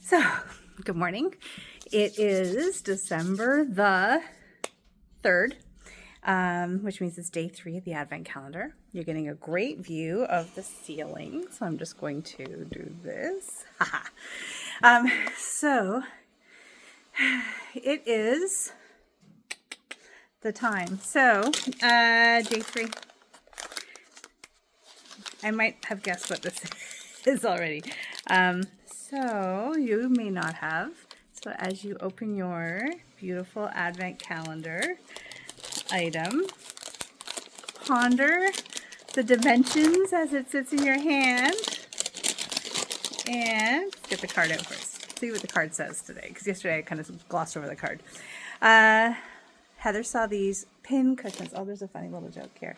So, good morning. It is December the 3rd, which means it's day 3 of the Advent calendar. You're getting a great view of the ceiling, so I'm just going to do this. So, it is the time. So, day 3. I might have guessed what this is already. So you may not have. So as you open your beautiful Advent calendar item, ponder the dimensions as it sits in your hand. And let's get the card out first. See what the card says today, because yesterday I kind of glossed over the card. Heather saw these pin cushions. Oh, there's a funny little joke here.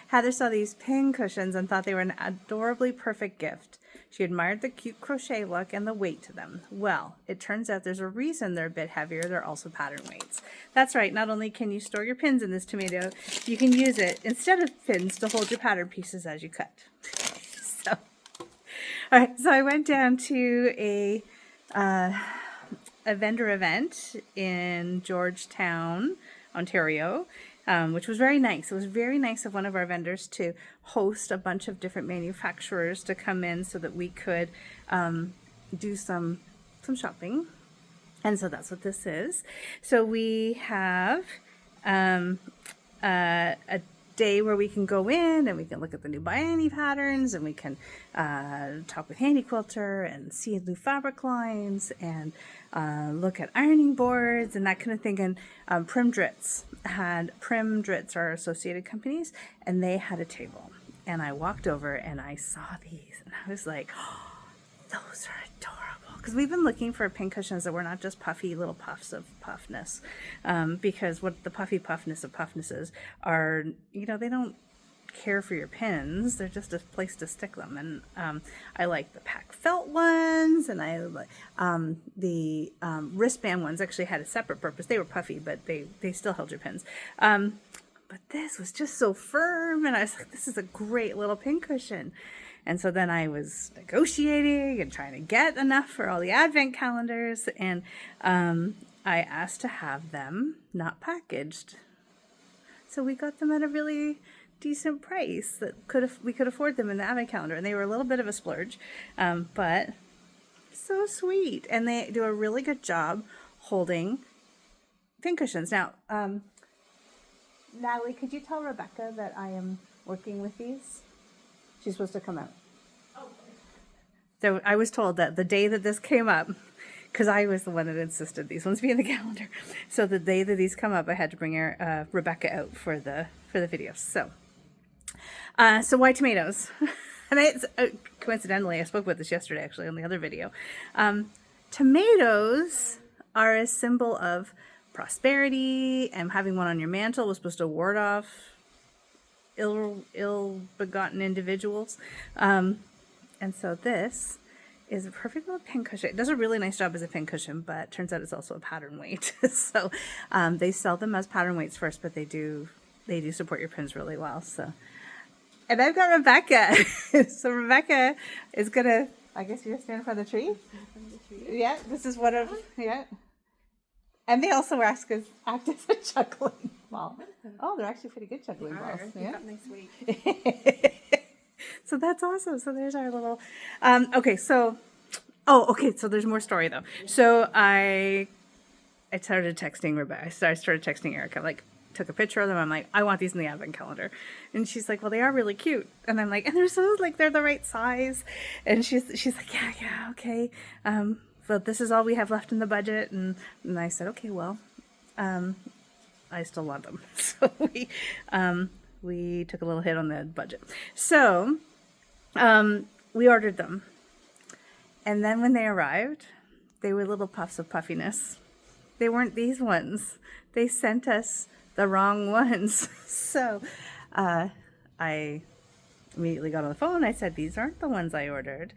Heather saw these pin cushions and thought they were an adorably perfect gift. She admired the cute crochet look and the weight to them. Well, it turns out there's a reason they're a bit heavier. They're also pattern weights. That's right. Not only can you store your pins in this tomato, you can use it instead of pins to hold your pattern pieces as you cut. So, all right. So I went down to a vendor event in Georgetown, Ontario, which was very nice. It was very nice of one of our vendors to host a bunch of different manufacturers to come in so that we could do some shopping. And so that's what this is. So we have a day where we can go in and we can look at the new Biani patterns, and we can talk with Handy Quilter and see new fabric lines and look at ironing boards and that kind of thing. And Prim Dritz are associated companies, and they had a table. And I walked over and I saw these and I was like, oh, those are adorable. Because we've been looking for pin cushions that were not just puffy little puffs of puffness. Because what the puffy puffness of puffnesses are, they don't care for your pins. They're just a place to stick them. And I like the pack felt ones, and I like the wristband ones actually had a separate purpose. They were puffy, but they still held your pins. But this was just so firm, and I was like, this is a great little pin cushion. And so then I was negotiating and trying to get enough for all the Advent calendars, and I asked to have them not packaged. So we got them at a really decent price that we could afford them in the Advent calendar, and they were a little bit of a splurge, but so sweet. And they do a really good job holding pin cushions. Now, Natalie, could you tell Rebecca that I am working with these? She's supposed to come out. Oh. So I was told that the day that this came up, because I was the one that insisted these ones be in the calendar. So the day that these come up, I had to bring Rebecca out for the video. So why tomatoes? And coincidentally, I spoke about this yesterday, actually, on the other video. Tomatoes are a symbol of prosperity, and having one on your mantle was supposed to ward off ill-begotten individuals. And so this is a perfect little pin cushion. It does a really nice job as a pin cushion, but turns out it's also a pattern weight. So they sell them as pattern weights first, but they do support your pins really well. So, and I've got Rebecca. So Rebecca is gonna, I guess you're standing in front of the tree? Yeah, this is one of, yeah. And they also act as a juggling ball. Oh, they're actually pretty good juggling balls. Yeah, got nice weight. So that's awesome. So there's our little. Okay, so there's more story though. So I started texting Rebecca. I started texting Erica. Like, took a picture of them. I'm like, I want these in the Advent calendar. And she's like, well, they are really cute. And I'm like, and they're so like they're the right size. And she's like, yeah, okay. But this is all we have left in the budget. And I said, okay, well, I still want them. So we took a little hit on the budget. So we ordered them. And then when they arrived, they were little puffs of puffiness. They weren't these ones. They sent us the wrong ones. So I immediately got on the phone. I said, these aren't the ones I ordered.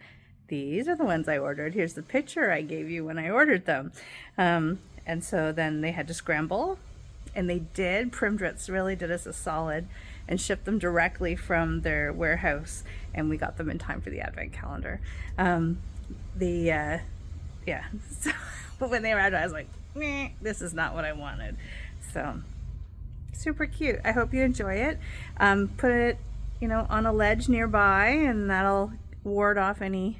These are the ones I ordered. Here's the picture I gave you when I ordered them. And so then they had to scramble, and they did. Prim Dritz really did us a solid and shipped them directly from their warehouse, and we got them in time for the Advent calendar. yeah. So, but when they arrived, I was like, meh, this is not what I wanted. So super cute. I hope you enjoy it. Put it, on a ledge nearby, and that'll ward off any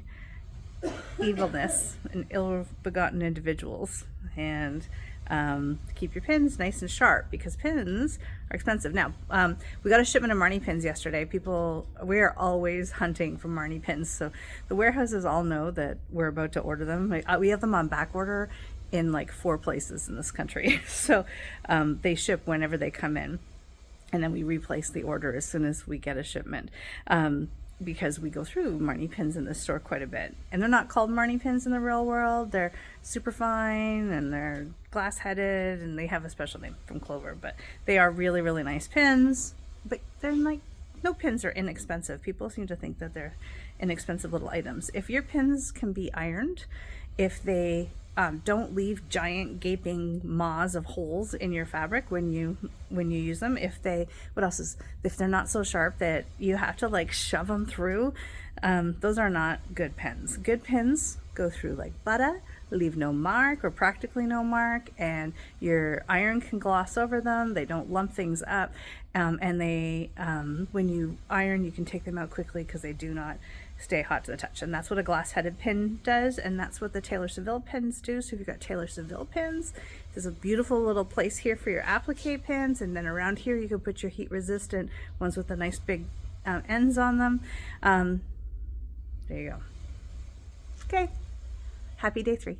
evilness and ill-begotten individuals. And keep your pins nice and sharp, because pins are expensive. Now, we got a shipment of Marni pins yesterday. We are always hunting for Marni pins, so the warehouses all know that we're about to order them. We have them on back order in like 4 places in this country. So they ship whenever they come in, and then we replace the order as soon as we get a shipment. Because we go through Marni pins in the store quite a bit. And they're not called Marni pins in the real world. They're super fine, and they're glass headed, and they have a special name from Clover, but they are really, really nice pins. But they're like, no pins are inexpensive. People seem to think that they're inexpensive little items. If your pins can be ironed, if they don't leave giant gaping maws of holes in your fabric when you use them, if they're not so sharp that you have to like shove them through, those are not good pins. Good pins go through like butter, leave no mark or practically no mark, and your iron can gloss over them. They don't lump things up, and they when you iron, you can take them out quickly because they do not stay hot to the touch. And that's what a glass-headed pin does, and that's what the Taylor Seville pins do. So if you've got Taylor Seville pins, there's a beautiful little place here for your applique pins, and then around here you can put your heat-resistant ones with the nice big ends on them. There you go. Okay, happy day 3.